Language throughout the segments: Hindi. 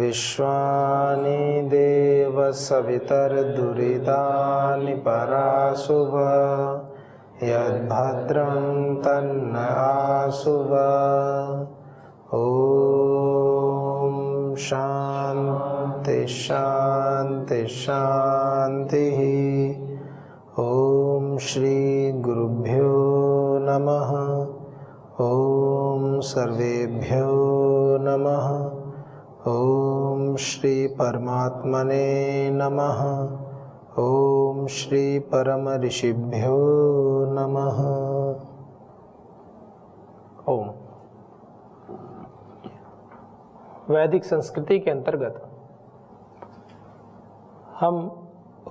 विश्वानि देव सवितर्दुरितानि पराशुभ यद्भद्रं तन्न आशुभ। ॐ शान्ति शान्ति शान्तिः। ॐ श्री गुरुभ्यो नमः। ॐ सर्वेभ्यो नमः। ॐ श्री परमात्मने नमः। ॐ श्री परम ऋषिभ्यो नमः। ओम। वैदिक संस्कृति के अंतर्गत हम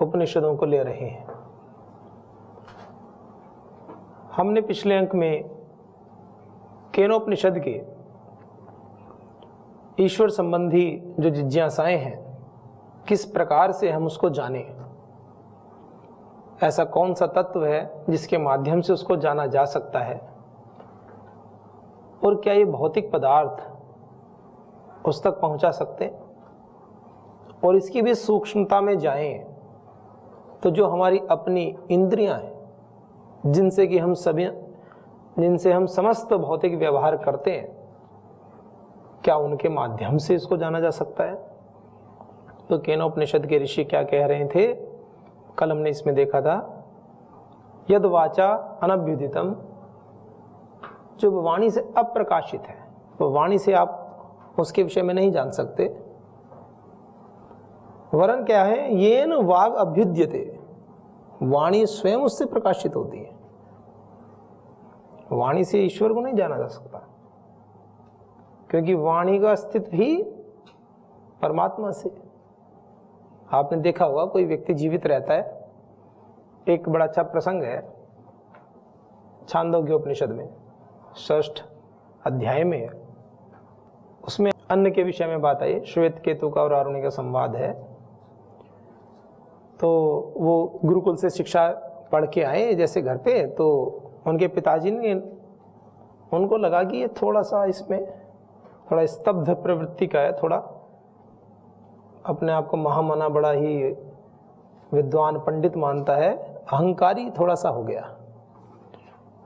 उपनिषदों को ले रहे हैं। हमने पिछले अंक में केनोपनिषद के ईश्वर संबंधी जो जिज्ञासाएं हैं, किस प्रकार से हम उसको जानें, ऐसा कौन सा तत्व है जिसके माध्यम से उसको जाना जा सकता है, और क्या ये भौतिक पदार्थ उस तक पहुंचा सकते हैं, और इसकी भी सूक्ष्मता में जाएं तो जो हमारी अपनी इंद्रियां हैं जिनसे हम समस्त भौतिक व्यवहार करते हैं, क्या उनके माध्यम से इसको जाना जा सकता है। तो केनोपनिषद के ऋषि क्या कह रहे थे, कल हमने इसमें देखा था, यद वाचा अनभ्युदितम, जो वाणी से अप्रकाशित है, वो वाणी से आप उसके विषय में नहीं जान सकते। वरन क्या है, येन वाग अभ्युद्यते, वाणी स्वयं उससे प्रकाशित होती है। वाणी से ईश्वर को नहीं जाना जा सकता, क्योंकि वाणी का अस्तित्व ही परमात्मा से। आपने देखा होगा कोई व्यक्ति जीवित रहता है, एक बड़ा अच्छा प्रसंग है छांदोग्य उपनिषद में 6ठ अध्याय में है। उसमें अन्न के विषय में बात आई, श्वेत केतु का और अरुणि का संवाद है। तो वो गुरुकुल से शिक्षा पढ़ के आए जैसे घर पे, तो उनके पिताजी ने उनको लगा कि ये थोड़ा सा इसमें थोड़ा स्तब्ध प्रवृत्ति का है, थोड़ा अपने आप को महामना बड़ा ही विद्वान पंडित मानता है, अहंकारी थोड़ा सा हो गया।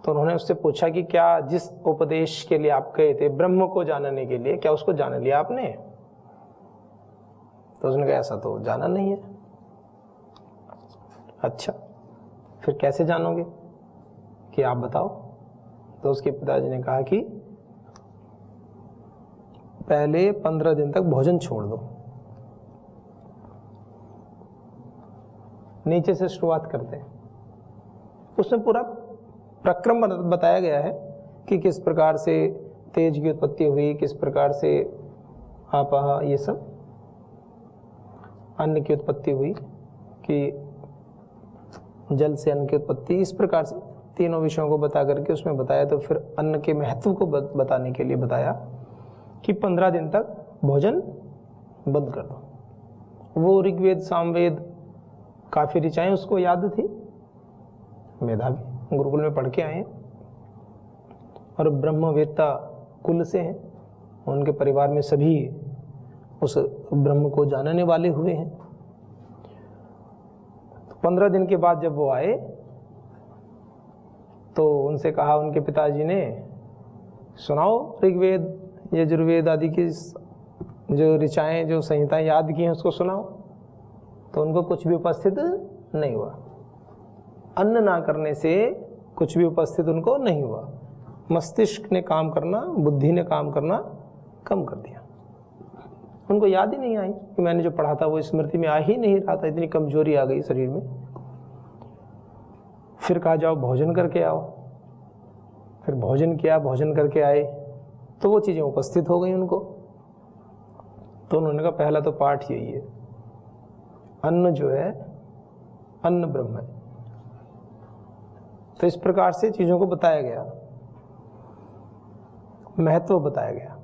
तो उन्होंने उससे पूछा कि क्या जिस उपदेश के लिए आप गए थे, ब्रह्म को जानने के लिए, क्या उसको जान लिया आपने? तो उसने कहा ऐसा तो जाना नहीं है। अच्छा, फिर कैसे जानोगे कि आप बताओ? तो उसके पिताजी ने कहा कि पहले 15 दिन तक भोजन छोड़ दो। नीचे से शुरुआत करते हैं। उसमें पूरा प्रक्रम बताया गया है कि किस प्रकार से तेज की उत्पत्ति हुई, किस प्रकार से आपा ये सब अन्न की उत्पत्ति हुई, कि जल से अन्न की उत्पत्ति, इस प्रकार से तीनों विषयों को बता करके उसमें बताया। तो फिर अन्न के महत्व को बताने के लिए बताया कि 15 दिन तक भोजन बंद कर दो। वो ऋग्वेद सामवेद काफी ऋचाएं उसको याद थी, मेधावी गुरुकुल में पढ़ के आए हैं और ब्रह्मवेत्ता कुल से हैं, उनके परिवार में सभी उस ब्रह्म को जानने वाले हुए हैं। 15 दिन के बाद जब वो आए तो उनसे कहा उनके पिताजी ने, सुनाओ ऋग्वेद यजुर्वेद आदि की जो ऋचाएं जो संहिताएं याद की हैं उसको सुनाओ। तो उनको कुछ भी उपस्थित नहीं हुआ। अन्न ना करने से कुछ भी उपस्थित उनको नहीं हुआ। मस्तिष्क ने काम करना, बुद्धि ने काम करना कम कर दिया। उनको याद ही नहीं आई कि मैंने जो पढ़ा था वो स्मृति में आ ही नहीं रहा था, इतनी कमजोरी आ गई शरीर में। फिर कहा जाओ भोजन करके आओ। फिर भोजन किया, भोजन करके आए तो वो चीज़ें उपस्थित हो गई उनको। तो उन्होंने कहा पहला तो पाठ यही है, अन्न जो है अन्न ब्रह्म है। तो इस प्रकार से चीज़ों को बताया गया, महत्व बताया गया।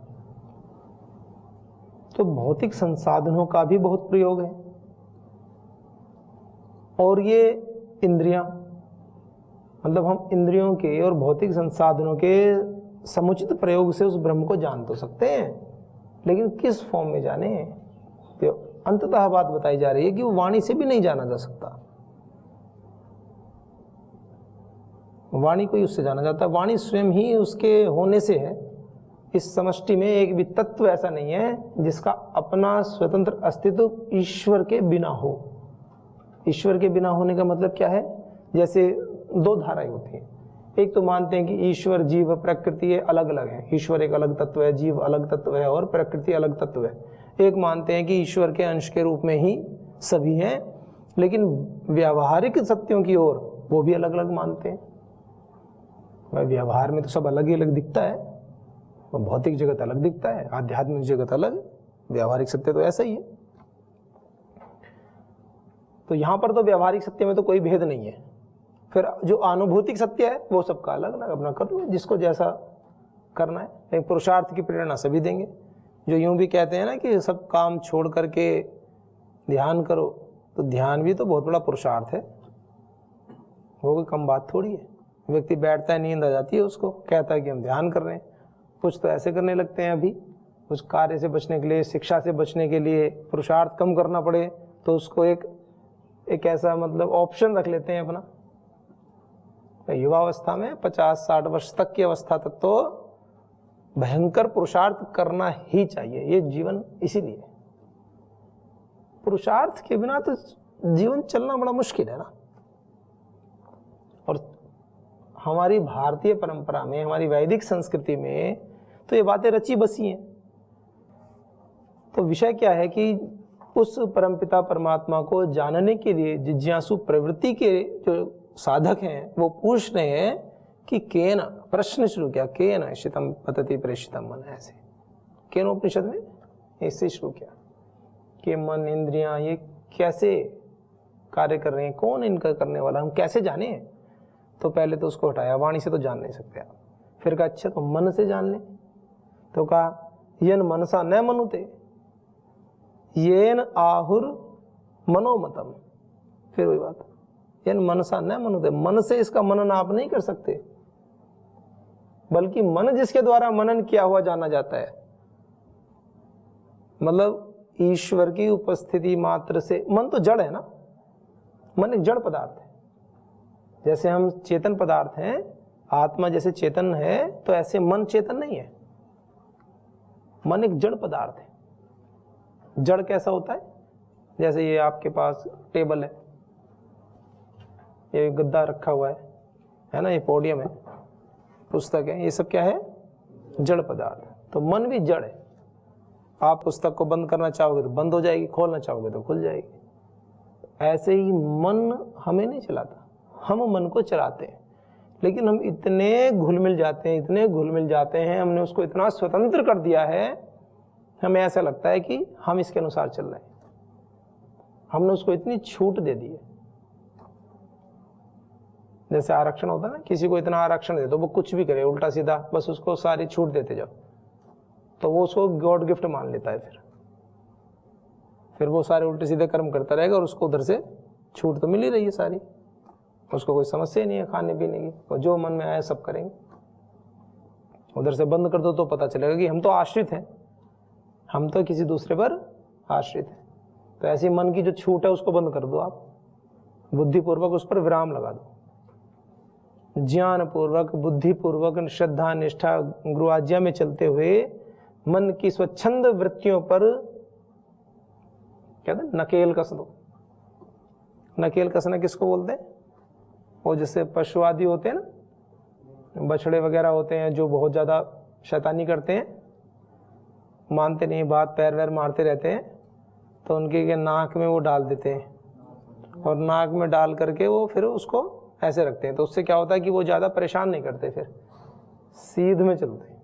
तो भौतिक संसाधनों का भी बहुत प्रयोग है, और ये इंद्रियां, मतलब हम इंद्रियों के और भौतिक संसाधनों के समुचित प्रयोग से उस ब्रह्म को जान तो सकते हैं, लेकिन किस फॉर्म में जाने, तो अंततः बात बताई जा रही है कि वो वाणी से भी नहीं जाना जा सकता। वाणी को ही उससे जाना जाता है, वाणी स्वयं ही उसके होने से है। इस समष्टि में एक भी तत्व ऐसा नहीं है जिसका अपना स्वतंत्र अस्तित्व ईश्वर के बिना हो। ईश्वर के बिना होने का मतलब क्या है? जैसे दो धाराएं होती हैं, एक तो मानते हैं कि ईश्वर, जीव, प्रकृति ये अलग अलग है, ईश्वर एक अलग तत्व है, जीव अलग तत्व है और प्रकृति अलग तत्व है। एक मानते हैं कि ईश्वर के अंश के रूप में ही सभी हैं, लेकिन व्यावहारिक सत्यों की ओर वो भी अलग अलग मानते हैं। व्यवहार में तो सब अलग ही अलग दिखता है, भौतिक जगत अलग दिखता है, आध्यात्मिक जगत अलग, व्यावहारिक सत्य तो ऐसा ही है। तो यहां पर तो व्यावहारिक सत्य में तो कोई भेद नहीं है। फिर जो अनुभूतिक सत्य है वो सबका अलग अलग, अपना कर लो जिसको जैसा करना है। लेकिन पुरुषार्थ की प्रेरणा सभी देंगे। जो यूं भी कहते हैं ना कि सब काम छोड़ करके ध्यान करो, तो ध्यान भी तो बहुत बड़ा पुरुषार्थ है, वो कोई कम बात थोड़ी है। व्यक्ति बैठता है, नींद आ जाती है, उसको कहता है कि हम ध्यान कर रहे हैं। कुछ तो ऐसे करने लगते हैं अभी, कुछ कार्य से बचने के लिए, शिक्षा से बचने के लिए पुरुषार्थ कम करना पड़े तो उसको एक ऐसा मतलब ऑप्शन रख लेते हैं अपना। युवावस्था में 50-60 वर्ष तक की अवस्था तक तो भयंकर पुरुषार्थ करना ही चाहिए, ये जीवन इसीलिए। पुरुषार्थ के बिना तो जीवन चलना बड़ा मुश्किल है ना। और हमारी भारतीय परंपरा में, हमारी वैदिक संस्कृति में तो ये बातें रची बसी हैं। तो विषय क्या है कि उस परमपिता परमात्मा को जानने के लिए जिज्ञासु प्रवृत्ति के जो साधक हैं वो पूछ रहे हैं कि केन, प्रश्न शुरू किया, केन शितम पतति प्रेषितम मन, ऐसे केनोपनिषद में इससे शुरू किया कि मन, इंद्रियां ये कैसे कार्य कर रहे हैं, कौन इनका करने वाला, हम कैसे जाने। तो पहले तो उसको हटाया, वाणी से तो जान नहीं सकते आप। फिर कहा अच्छा तो मन से जान ले, तो कहा यन मनसा न मनुते येन आहुर मनोमतम। फिर वही बात, यन मनसा न मनुते, मन से इसका मनन आप नहीं कर सकते, बल्कि मन जिसके द्वारा मनन किया हुआ जाना जाता है। मतलब ईश्वर की उपस्थिति मात्र से, मन तो जड़ है ना, मन एक जड़ पदार्थ है। जैसे हम चेतन पदार्थ हैं, आत्मा जैसे चेतन है, तो ऐसे मन चेतन नहीं है। मन एक जड़ पदार्थ है। जड़ कैसा होता है? जैसे ये आपके पास टेबल है, ये गद्दा रखा हुआ है ना, ये पोडियम है, पुस्तक है, ये सब क्या है? जड़ पदार्थ। तो मन भी जड़ है। आप पुस्तक को बंद करना चाहोगे तो बंद हो जाएगी, खोलना चाहोगे तो खुल जाएगी। ऐसे ही मन हमें नहीं चलाता, हम मन को चलाते हैं। लेकिन हम इतने घुल मिल जाते हैं, इतने घुल मिल जाते हैं, हमने उसको इतना स्वतंत्र कर दिया है, हमें ऐसा लगता है कि हम इसके अनुसार चल रहे हैं। हमने उसको इतनी छूट दे दी है। जैसे आरक्षण होता है ना, किसी को इतना आरक्षण दे दो, वो कुछ भी करे उल्टा सीधा, बस उसको सारी छूट देते जाओ, तो वो उसको गॉड गिफ्ट मान लेता है। फिर वो सारे उल्टे सीधे कर्म करता रहेगा और उसको उधर से छूट तो मिल ही रही है सारी, उसको कोई समस्या नहीं है खाने पीने की, और जो मन में आए सब करेंगे। उधर से बंद कर दो तो पता चलेगा कि हम तो आश्रित हैं, हम तो किसी दूसरे पर आश्रित हैं। तो ऐसी मन की जो छूट है उसको बंद कर दो आप, बुद्धिपूर्वक उस पर विराम लगा दो। ज्ञान पूर्वक, बुद्धिपूर्वक, श्रद्धा, निष्ठा, गुरु आज्ञा में चलते हुए मन की स्वच्छंद वृत्तियों पर कहते हैं नकेल कस दो। नकेल कसना किसको बोलते हैं? वो जैसे पशु आदि होते हैं ना, बछड़े वगैरह होते हैं जो बहुत ज्यादा शैतानी करते हैं, मानते नहीं बात, पैर वैर मारते रहते हैं, तो उनके नाक में वो डाल देते हैं और नाक में डाल करके वो फिर उसको ऐसे रखते हैं। तो उससे क्या होता है कि वो ज्यादा परेशान नहीं करते, फिर सीध में चलते हैं।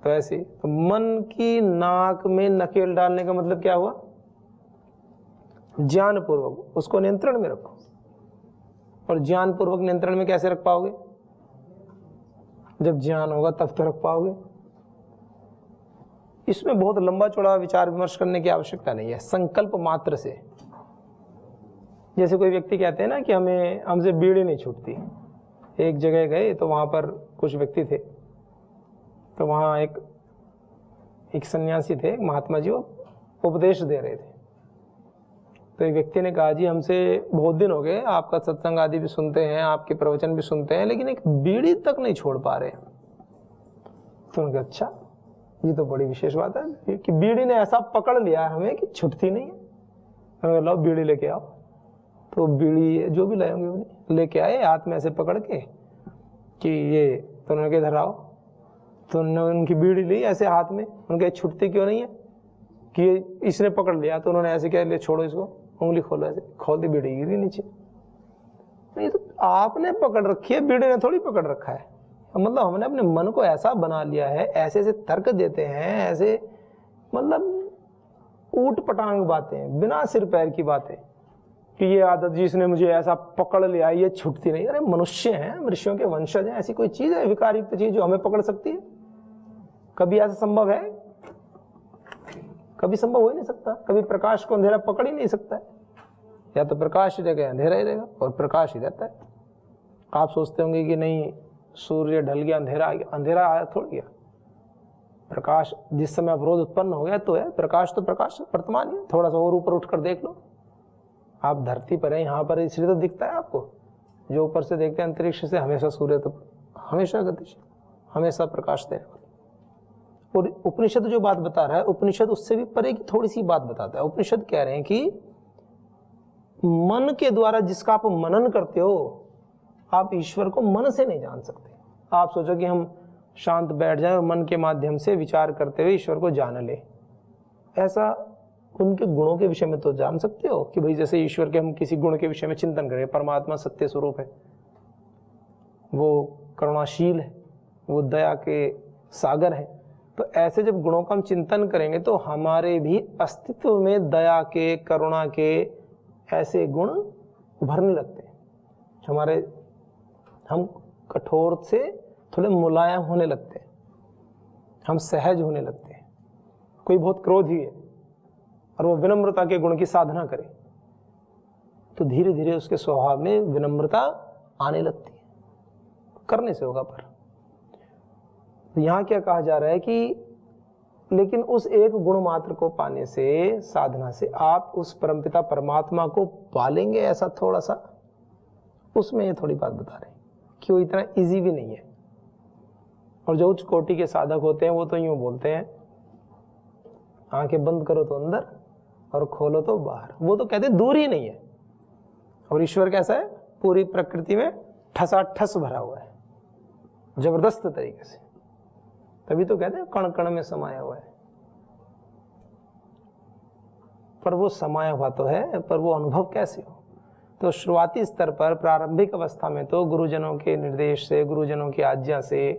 तो ऐसे तो मन की नाक में नकेल डालने का मतलब क्या हुआ? ज्ञान पूर्वक उसको नियंत्रण में रखो। और ज्ञान पूर्वक नियंत्रण में कैसे रख पाओगे? जब ज्ञान होगा तब तो रख पाओगे। इसमें बहुत लंबा चौड़ा विचार विमर्श करने की आवश्यकता नहीं है, संकल्प मात्र से। जैसे कोई व्यक्ति कहते हैं ना कि हमसे बीड़ी नहीं छूटती। एक जगह गए तो वहां पर कुछ व्यक्ति थे, तो वहां एक एक सन्यासी थे, महात्मा जी, वो उपदेश दे रहे थे। तो एक व्यक्ति ने कहा, जी हमसे बहुत दिन हो गए, आपका सत्संग आदि भी सुनते हैं, आपके प्रवचन भी सुनते हैं, लेकिन एक बीड़ी तक नहीं छोड़ पा रहे। तो उन्होंने कहा, अच्छा ये तो बड़ी विशेष बात है कि बीड़ी ने ऐसा पकड़ लिया है हमें कि छूटती नहीं है। उन्होंने कहा, लो बीड़ी लेके आओ। तो बीड़ी जो भी लाए होंगे उन्हें लेके आए, हाथ में ऐसे पकड़ के कि ये, तो उन्होंने कहा इधर आओ। तो उन्होंने उनकी बीड़ी ली ऐसे हाथ में, उनके छूटती क्यों नहीं है कि इसने पकड़ लिया। तो उन्होंने ऐसे क्या, ले छोड़ो इसको, उंगली खोलो, ऐसे खोल दी, बीड़ी गिरी नीचे। नहीं तो आपने पकड़ रखी है, बीड़ी ने थोड़ी पकड़ रखा है। मतलब हमने अपने मन को ऐसा बना लिया है, ऐसे ऐसे तर्क देते हैं, ऐसे मतलब ऊट पटांग बातें, बिना सिर पैर की बातें कि ये आदत जिसने मुझे ऐसा पकड़ लिया, ये छूटती नहीं। अरे मनुष्य हैं, ऋषियों के वंशज हैं, ऐसी कोई चीज है विकारयुक्त चीज जो हमें पकड़ सकती है? कभी ऐसा संभव है? कभी संभव हो ही नहीं सकता। कभी प्रकाश को अंधेरा पकड़ ही नहीं सकता है। या तो प्रकाश ही रहेगा, अंधेरा ही रहेगा, और प्रकाश ही रहता है। आप सोचते होंगे कि नहीं सूर्य ढल गया, अंधेरा आ गया। अंधेरा आया थोड़ी गया, प्रकाश जिस समय अवरोध उत्पन्न हो गया तो है। प्रकाश तो प्रकाश वर्तमान है। थोड़ा सा और ऊपर उठकर देख लो, आप धरती पर हैं, यहाँ पर, इसलिए तो दिखता है आपको। जो ऊपर से देखते हैं अंतरिक्ष से, हमेशा सूर्य तो हमेशा गतिशील, हमेशा प्रकाश देने वाला। और उपनिषद जो बात बता रहा है, उपनिषद उससे भी परे की थोड़ी सी बात बताता है। उपनिषद कह रहे हैं कि मन के द्वारा जिसका आप मनन करते हो, आप ईश्वर को मन से नहीं जान सकते। आप सोचो कि हम शांत बैठ जाएं और मन के माध्यम से विचार करते हुए ईश्वर को जान ले, ऐसा उनके गुणों के विषय में तो जान सकते हो कि भाई जैसे ईश्वर के हम किसी गुण के विषय में चिंतन करें, परमात्मा सत्य स्वरूप है, वो करुणाशील है, वो दया के सागर है। तो ऐसे जब गुणों का हम चिंतन करेंगे तो हमारे भी अस्तित्व में दया के, करुणा के ऐसे गुण उभरने लगते हैं। हम कठोर से थोड़े मुलायम होने लगते हैं, हम सहज होने लगते हैं। कोई बहुत क्रोधी है और वो विनम्रता के गुण की साधना करे तो धीरे धीरे उसके स्वभाव में विनम्रता आने लगती है। करने से होगा। पर तो यहां क्या कहा जा रहा है कि लेकिन उस एक गुण मात्र को पाने से, साधना से आप उस परमपिता परमात्मा को पालेंगे, ऐसा थोड़ा सा उसमें ये थोड़ी बात बता रहे हैं कि वो इतना इजी भी नहीं है। और जो उच्च कोटि के साधक होते हैं वो तो यूं बोलते हैं, आंखें बंद करो तो अंदर और खोलो तो बाहर। वो तो कहते दूर ही नहीं है। और ईश्वर कैसा है? पूरी प्रकृति में ठसाठस भरा हुआ है, जबरदस्त तरीके से। तभी तो कहते हैं कण कण में समाया हुआ है। पर वो समाया हुआ तो है, पर वो अनुभव कैसे हो? तो शुरुआती स्तर पर, प्रारंभिक अवस्था में तो गुरुजनों के निर्देश से, गुरुजनों की आज्ञा से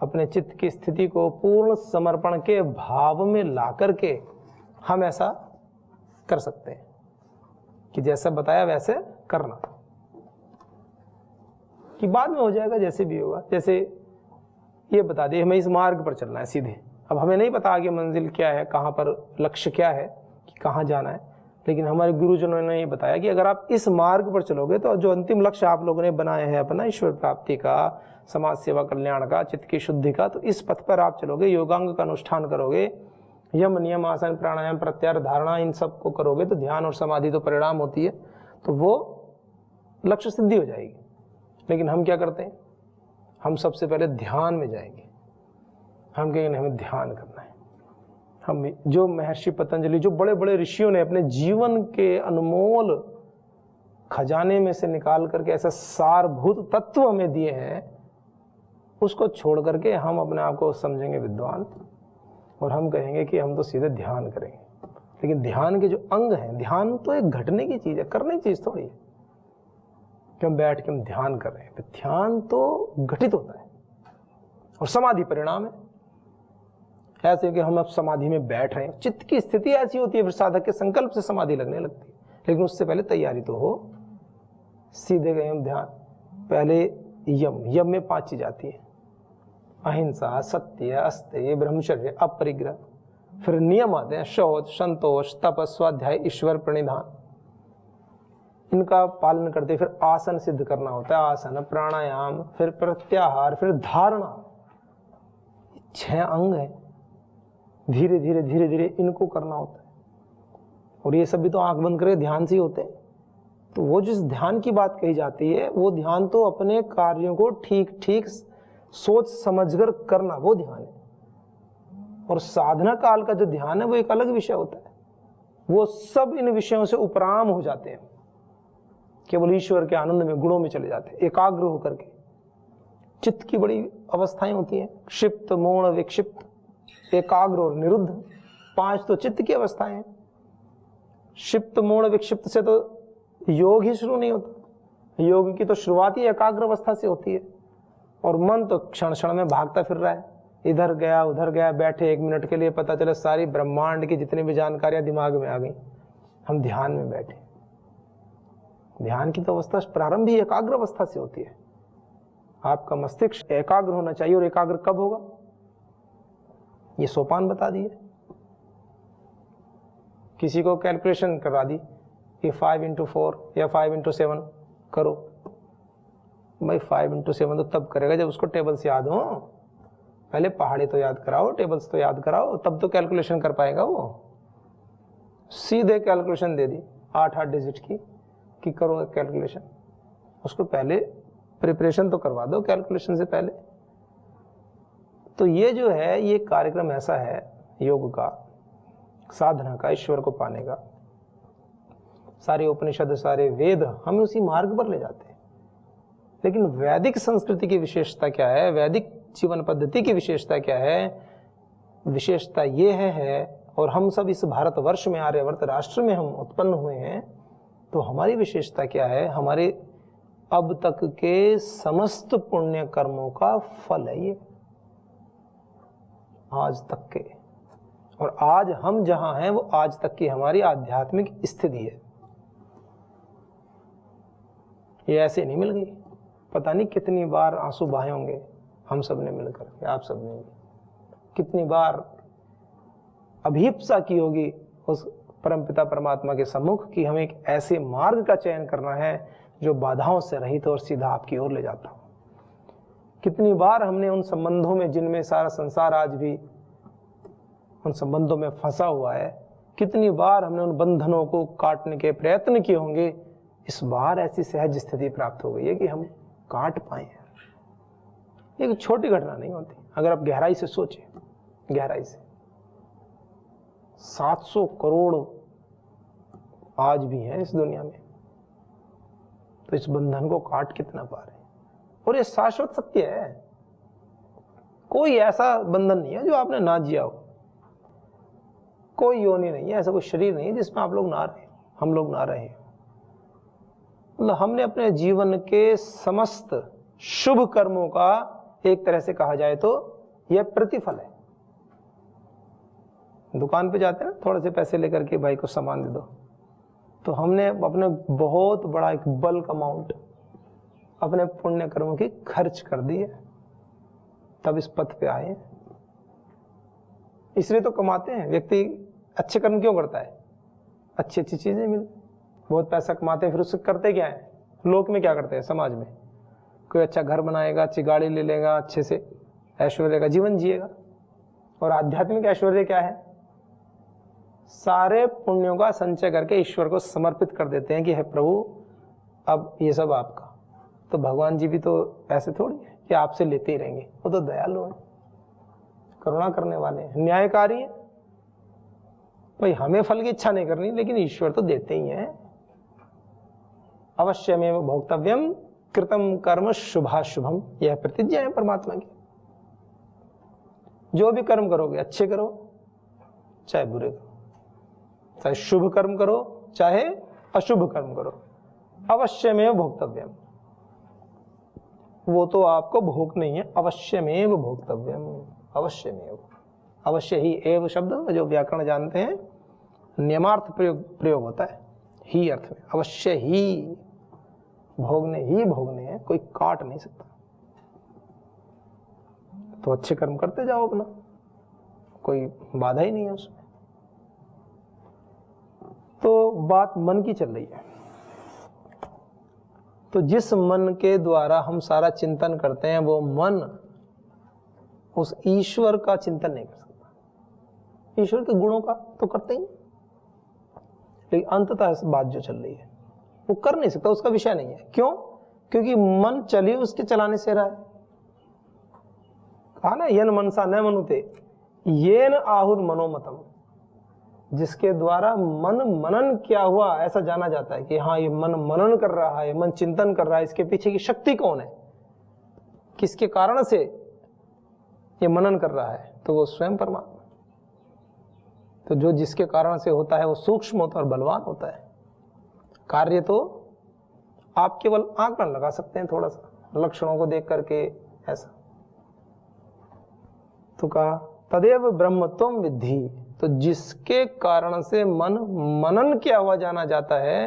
अपने चित्त की स्थिति को पूर्ण समर्पण के भाव में ला करके हम ऐसा कर सकते हैं कि जैसा बताया वैसे करना, कि बाद में हो जाएगा जैसे भी होगा। जैसे ये बता दिए हमें इस मार्ग पर चलना है सीधे, अब हमें नहीं पता आगे मंजिल क्या है, कहाँ पर लक्ष्य क्या है, कि कहाँ जाना है, लेकिन हमारे गुरुजनों ने ये बताया कि अगर आप इस मार्ग पर चलोगे तो जो अंतिम लक्ष्य आप लोगों ने बनाया है अपना, ईश्वर प्राप्ति का, समाज सेवा कल्याण का, चित्त की शुद्धि का, तो इस पथ पर आप चलोगे, योगांग का अनुष्ठान करोगे, यम नियम आसन प्राणायाम प्रत्याहार धारणा इन सब को करोगे, तो ध्यान और समाधि तो परिणाम होती है, तो वो लक्ष्य सिद्धि हो जाएगी। लेकिन हम क्या करते हैं? हम सबसे पहले ध्यान में जाएंगे। हम कहेंगे हमें ध्यान करना है। हम जो महर्षि पतंजलि, जो बड़े बड़े ऋषियों ने अपने जीवन के अनमोल खजाने में से निकाल करके ऐसा सारभूत तत्व हमें दिए हैं, उसको छोड़ करके हम अपने आप को समझेंगे विद्वान और हम कहेंगे कि हम तो सीधे ध्यान करेंगे। लेकिन ध्यान के जो अंग हैं, ध्यान तो एक घटने की चीज है, करने की चीज थोड़ी है कि हम बैठ के हम ध्यान कर रहे हैं। ध्यान तो घटित होता है और समाधि परिणाम है। ऐसे कि हम अब समाधि में बैठ रहे हैं, चित्त की स्थिति ऐसी होती है, फिर साधक के संकल्प से समाधि लगने लगती है। लेकिन उससे पहले तैयारी तो हो। सीधे गए हम ध्यान, पहले यम में 5 चीज आती है, अहिंसा, सत्य, अस्तेय, ब्रह्मचर्य, अपरिग्रह। फिर नियम आते हैं, शौच, संतोष, तप, स्वाध्याय, ईश्वर प्रणिधान। इनका पालन करते फिर आसन सिद्ध करना होता है, आसन, प्राणायाम, फिर प्रत्याहार, फिर धारणा। 6 अंग है। धीरे धीरे धीरे धीरे इनको करना होता है। और ये सब भी तो आंख बंद करके ध्यान से ही होते हैं। तो वो जिस ध्यान की बात कही जाती है, वो ध्यान तो अपने कार्यों को ठीक ठीक सोच समझकर करना, वो ध्यान है। और साधना काल का जो ध्यान है वो एक अलग विषय होता है। वो सब इन विषयों से उपराम हो जाते हैं, केवल ईश्वर के आनंद में, गुणों में चले जाते हैं, एकाग्र होकर के। चित्त की बड़ी अवस्थाएं होती हैं, क्षिप्त, मौन, विक्षिप्त, एकाग्र और निरुद्ध। 5 तो चित्त की अवस्थाएं हैं। क्षिप्त, मौन, विक्षिप्त से तो योग ही शुरू नहीं होता। योग की तो शुरुआत ही एकाग्र अवस्था से होती है। और मन तो क्षण क्षण में भागता फिर रहा है, इधर गया उधर गया। बैठे 1 मिनट के लिए, पता चला सारी ब्रह्मांड की जितनी भी जानकारियां दिमाग में आ गई। हम ध्यान में बैठे। ध्यान की तो अवस्था प्रारंभ ही एकाग्र अवस्था से होती है। आपका मस्तिष्क एकाग्र होना चाहिए। और एकाग्र कब होगा, ये सोपान बता दिए। किसी को कैलकुलेशन करा दी कि 5 × 4 या 5 × 7 करो। भाई 5 × 7 तो तब करेगा जब उसको टेबल्स याद हो। पहले पहाड़ी तो याद कराओ, टेबल्स तो याद कराओ, तब तो कैलकुलेशन कर पाएगा वो। सीधे कैलकुलेशन दे दी 8 डिजिट की कि करो कैलकुलेशन। उसको पहले प्रिपरेशन तो करवा दो कैलकुलेशन से पहले। तो ये जो है, ये कार्यक्रम ऐसा है योग का, साधना का, ईश्वर को पाने का। सारे उपनिषद, सारे वेद हमें उसी मार्ग पर ले जाते हैं। लेकिन वैदिक संस्कृति की विशेषता क्या है, वैदिक जीवन पद्धति की विशेषता क्या है? विशेषता ये है, और हम सब इस भारतवर्ष में, आर्यवर्त राष्ट्र में हम उत्पन्न हुए हैं, तो हमारी विशेषता क्या है? हमारे अब तक के समस्त पुण्य कर्मों का फल है ये, आज तक के। और आज हम जहां हैं वो आज तक की हमारी आध्यात्मिक स्थिति है। ये ऐसे नहीं मिल गई। पता नहीं कितनी बार आंसू बहाए होंगे हम सब ने मिलकर के, आप सब ने कितनी बार अभिप्सा की होगी उस परमपिता परमात्मा के सम्मुख कि हमें एक ऐसे मार्ग का चयन करना है जो बाधाओं से रहित और सीधा आपकी ओर ले जाता हो। कितनी बार हमने उन संबंधों में, जिनमें सारा संसार आज भी उन संबंधों में फंसा हुआ है, कितनी बार हमने उन बंधनों को काटने के प्रयत्न किए होंगे। इस बार ऐसी सहज स्थिति प्राप्त हो गई है कि हम काट पाए हैं। एक छोटी घटना नहीं होती। अगर आप गहराई से सोचें, गहराई से 700 करोड़ आज भी हैं इस दुनिया में, तो इस बंधन को काट कितना पा रहे हैं। और ये शाश्वत सत्य है। कोई ऐसा बंधन नहीं है जो आपने ना जिया हो। कोई योनि नहीं है, ऐसा कोई शरीर नहीं है जिसमें आप लोग ना रहे, हम लोग ना रहे। मतलब हमने अपने जीवन के समस्त शुभ कर्मों का, एक तरह से कहा जाए तो यह प्रतिफल है। दुकान पे जाते हैं ना, थोड़े से पैसे लेकर के भाई को सामान दे दो, तो हमने अपने बहुत बड़ा एक बल्क अमाउंट अपने पुण्य कर्मों की खर्च कर दी है, तब इस पथ पे आए। इसलिए तो कमाते हैं। व्यक्ति अच्छे कर्म क्यों करता है? अच्छी अच्छी चीजें मिल, बहुत पैसा कमाते हैं, फिर उससे करते क्या है? लोक में क्या करते हैं? समाज में कोई अच्छा घर बनाएगा, अच्छी गाड़ी ले लेगा, अच्छे से ऐश्वर्य का जीवन जिएगा। और आध्यात्मिक ऐश्वर्य क्या है? सारे पुण्यों का संचय करके ईश्वर को समर्पित कर देते हैं कि हे प्रभु, अब ये सब आपका। तो भगवान जी भी तो ऐसे थोड़ी है कि आपसे लेते ही रहेंगे। वो तो दयालु हैं, करुणा करने वाले हैं, न्यायकारी हैं। भाई हमें फल की इच्छा नहीं करनी, लेकिन ईश्वर तो देते ही हैं। अवश्यमेव भोक्तव्यम कृतम कर्म शुभाशुभम, यह प्रतिज्ञा है परमात्मा की। जो भी कर्म करोगे अच्छे करो चाहे बुरे करो, चाहे शुभ कर्म करो चाहे अशुभ कर्म करो, अवश्यमेव भोक्तव्यम। वो तो आपको भोग नहीं है, अवश्यमेव भोक्तव्यम। अवश्यमेव, अवश्य ही, एव शब्द जो व्याकरण जानते हैं नियमार्थ प्रयोग होता है ही अर्थ में। अवश्य ही भोगने हैं, कोई काट नहीं सकता। तो अच्छे कर्म करते जाओ अपना, कोई बाधा ही नहीं है उसमें। तो बात मन की चल रही है। तो जिस मन के द्वारा हम सारा चिंतन करते हैं, वो मन उस ईश्वर का चिंतन नहीं कर सकता। ईश्वर के गुणों का तो करते ही, लेकिन अंततः इस बात जो चल रही है वो कर नहीं सकता, उसका विषय नहीं है। क्यों? क्योंकि मन चलिए उसके चलाने से रहा है। कहा ना, यन मनसा न मनुते येन आहुर मनोमतम, जिसके द्वारा मन मनन क्या हुआ ऐसा जाना जाता है कि हाँ ये मन मनन कर रहा है, मन चिंतन कर रहा है, इसके पीछे की शक्ति कौन है, किसके कारण से ये मनन कर रहा है, तो वो स्वयं परमात्मा। तो जो जिसके कारण से होता है वो सूक्ष्म होता है और बलवान होता है। कार्य तो आप केवल आंकलन लगा सकते हैं, थोड़ा सा लक्षणों को देख करके ऐसा। तो कहा तदेव ब्रह्मत्वम विद्धि, तो जिसके कारण से मन मनन किया हुआ जाना जाता है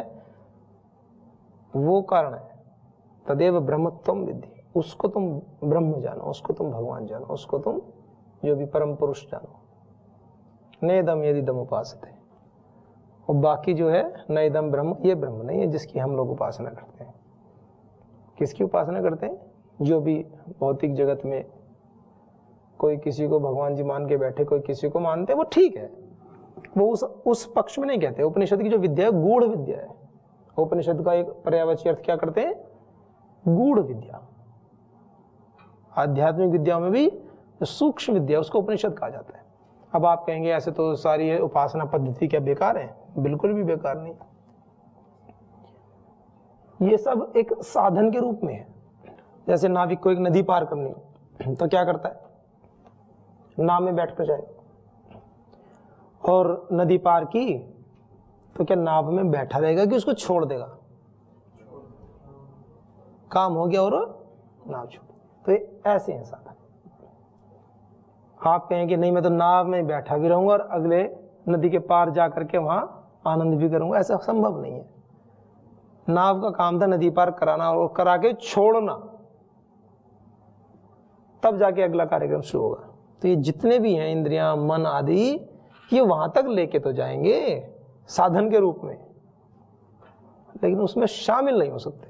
वो कारण है। तदेव ब्रह्मत्वम विद्धि, उसको तुम ब्रह्म जानो, उसको तुम भगवान जानो, उसको तुम जो भी परम पुरुष जानो। नेदम यदिदम उपासते, और बाकी जो है नेदम ब्रह्म, ये ब्रह्म नहीं है जिसकी हम लोग उपासना करते हैं। किसकी उपासना करते हैं? जो भी भौतिक जगत में कोई किसी को भगवान जी मान के बैठे, कोई किसी को मानते हैं, वो ठीक है, वो उस पक्ष में नहीं कहते। उपनिषद की जो विद्या है गूढ़ विद्या है। उपनिषद का एक पर्यायवाची अर्थ क्या करते हैं? गूढ़ विद्या। आध्यात्मिक विद्याओं में भी सूक्ष्म विद्या, उसको उपनिषद कहा जाता है। अब आप कहेंगे ऐसे तो सारी उपासना पद्धति क्या बेकार है? बिल्कुल भी बेकार नहीं। ये सब एक साधन के रूप में है। जैसे नाविक को एक नदी पार करनी तो क्या करता है? नाव में बैठ कर जाए, और नदी पार की तो क्या नाव में बैठा रहेगा कि उसको छोड़ देगा? काम हो गया और नाव छोड़। तो ये ऐसे हैं साधन। आप कहेंगे नहीं मैं तो नाव में बैठा भी रहूंगा और अगले नदी के पार जा करके वहां आनंद भी करूंगा, ऐसा संभव नहीं है। नाव का काम था नदी पार कराना और करा के छोड़ना, तब जाके अगला कार्यक्रम शुरू होगा। तो ये जितने भी हैं इंद्रियां, मन आदि, ये वहां तक लेके तो जाएंगे साधन के रूप में, लेकिन उसमें शामिल नहीं हो सकते।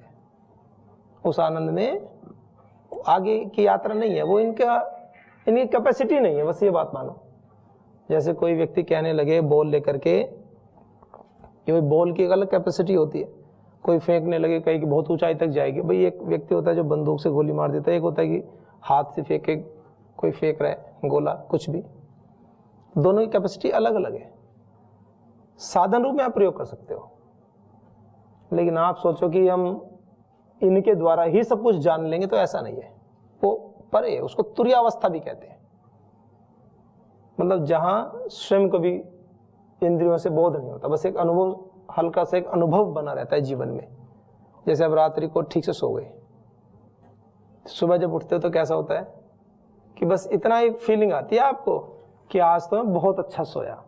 उस आनंद में आगे की यात्रा नहीं है, वो इनकी कैपेसिटी नहीं है, बस ये बात मानो। जैसे कोई व्यक्ति कहने लगे बॉल लेकर के, ये बॉल की एक अलग कैपेसिटी होती है। कोई फेंकने लगे कहीं कि बहुत ऊंचाई तक जाएगी। भाई एक व्यक्ति होता है जो बंदूक से गोली मार देता है, एक होता है कि हाथ से फेंके, कोई फेंक रहा है गोला, कुछ भी। दोनों की कैपेसिटी अलग अलग है। साधन रूप में आप प्रयोग कर सकते हो, लेकिन आप सोचो कि हम इनके द्वारा ही सब कुछ जान लेंगे, तो ऐसा नहीं है। वो परे है, उसको तुर्यावस्था भी कहते हैं। मतलब जहां स्वयं को भी इंद्रियों से बोध नहीं होता, बस एक अनुभव, हल्का सा एक अनुभव बना रहता है जीवन में। जैसे अब रात्रि को ठीक से सो गए, सुबह जब उठते हो तो कैसा होता है कि बस इतना ही फीलिंग आती है आपको कि आज तो मैं बहुत अच्छा सोया,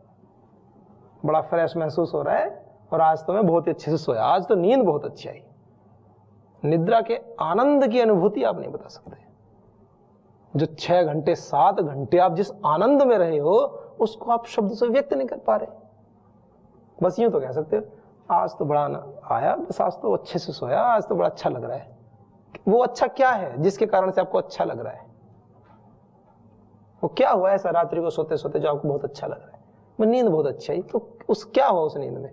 बड़ा फ्रेश महसूस हो रहा है, और आज तो मैं बहुत ही अच्छे से सोया, आज तो नींद बहुत अच्छी आई। निद्रा के आनंद की अनुभूति आप नहीं बता सकते। जो 6 घंटे 7 घंटे आप जिस आनंद में रहे हो, उसको आप शब्द से व्यक्त नहीं कर पा रहे। बस यूं तो कह सकते हो आज तो बड़ा आया, बस आज तो अच्छे से सोया, आज तो बड़ा अच्छा लग रहा है। वो अच्छा क्या है जिसके कारण से आपको अच्छा लग रहा है? वो क्या हुआ ऐसा रात्रि को सोते सोते जो आपको बहुत अच्छा लग रहा है? मैं नींद बहुत अच्छी आई, तो उस क्या हुआ उस नींद में?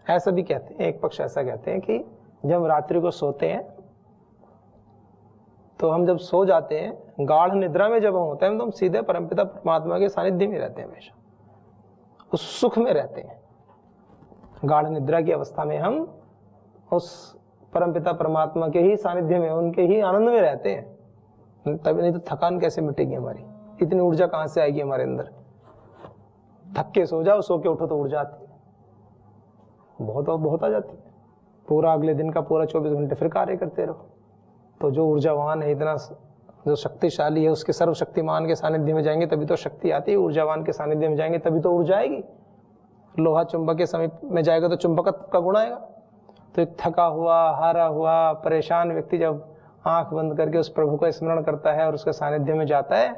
ऐसा भी कहते हैं, एक पक्ष ऐसा कहते हैं कि जब रात्रि को सोते हैं तो हम जब सो जाते हैं, गाढ़ निद्रा में जब हम होते हैं तो हम सीधे परमपिता परमात्मा के सानिध्य में रहते हैं, हमेशा उस सुख में रहते हैं। गाढ़ निद्रा की अवस्था में हम उस परमपिता परमात्मा के ही सानिध्य में, उनके ही आनंद में रहते हैं। तभी नहीं तो थकान कैसे मिटेगी हमारी? इतनी ऊर्जा कहां से आएगी हमारे अंदर? थक के सो जाओ, सो के उठो तो ऊर्जा आती है, बहुत आ जाती है। पूरा अगले दिन का पूरा 24 घंटे फिर कार्य करते रहो। तो जो ऊर्जावान है, इतना जो शक्तिशाली है, उसके सर्वशक्तिमान के सानिध्य में जाएंगे तभी तो शक्ति आती है। ऊर्जावान के सानिध्य में जाएंगे तभी तो ऊर्जा आएगी। लोहा चुंबक के समीप में जाएगा तो चुंबकत्व का गुण आएगा। तो एक थका हुआ, हारा हुआ, परेशान व्यक्ति जब आंख बंद करके उस प्रभु का स्मरण करता है और उसके सानिध्य में जाता है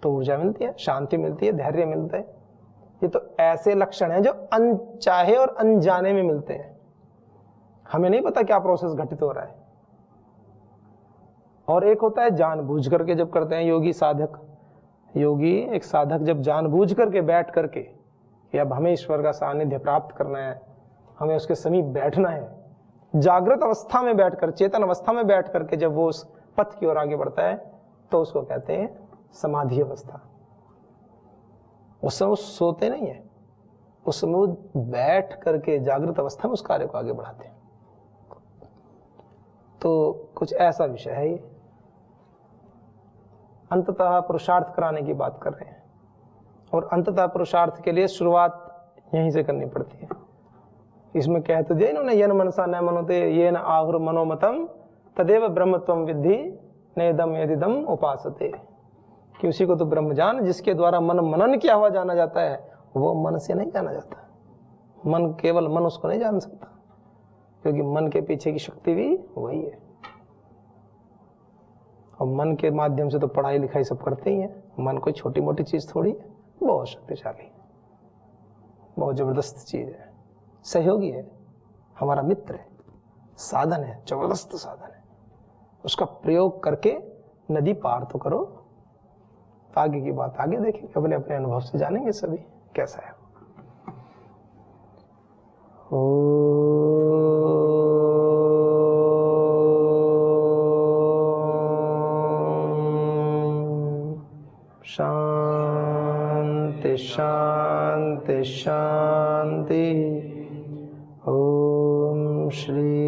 तो ऊर्जा मिलती है, शांति मिलती है, धैर्य मिलता है। ये तो ऐसे लक्षण हैं जो अनचाहे और अनजाने में मिलते हैं। हमें नहीं पता क्या प्रोसेस घटित हो रहा है। और एक होता है जानबूझ करके जब करते हैं योगी साधक, योगी एक साधक जब जानबूझ करके बैठ करके कि अब हमें ईश्वर का सानिध्य प्राप्त करना है, हमें उसके समीप बैठना है, जागृत अवस्था में बैठकर, चेतन अवस्था में बैठ करके जब वो उस पथ की ओर आगे बढ़ता है तो उसको कहते हैं समाधि अवस्था। उस समय वो सोते नहीं है, उस समय वो बैठ करके जागृत अवस्था में उस कार्य को आगे बढ़ाते हैं। तो कुछ ऐसा विषय है ये। अंततः पुरुषार्थ कराने की बात कर रहे हैं, और अंततः पुरुषार्थ के लिए शुरुआत यहीं से करनी पड़ती है। इसमें कह तो दिया इन्होंने, यन मनसा न मनोते ये न आहुर मनोमतम तदेव ब्रह्मत्वम विद्धि नेदम यदिदम उपासते, कि उसी को तो ब्रह्म जान जिसके द्वारा मन मनन किया हुआ जाना जाता है, वो मन से नहीं जाना जाता। मन केवल मन उसको नहीं जान सकता, क्योंकि मन के पीछे की शक्ति भी वही है। और मन के माध्यम से तो पढ़ाई लिखाई सब करते ही हैं। मन कोई छोटी मोटी चीज थोड़ी है, बहुत शक्तिशाली, बहुत जबरदस्त चीज है, सहयोगी है, हमारा मित्र है, साधन है, जबरदस्त साधन है। उसका प्रयोग करके नदी पार तो करो। आगे की बात आगे देखेंगे, अपने अपने अनुभव से जानेंगे सभी कैसा है। शांति शांति शांति। ओम श्री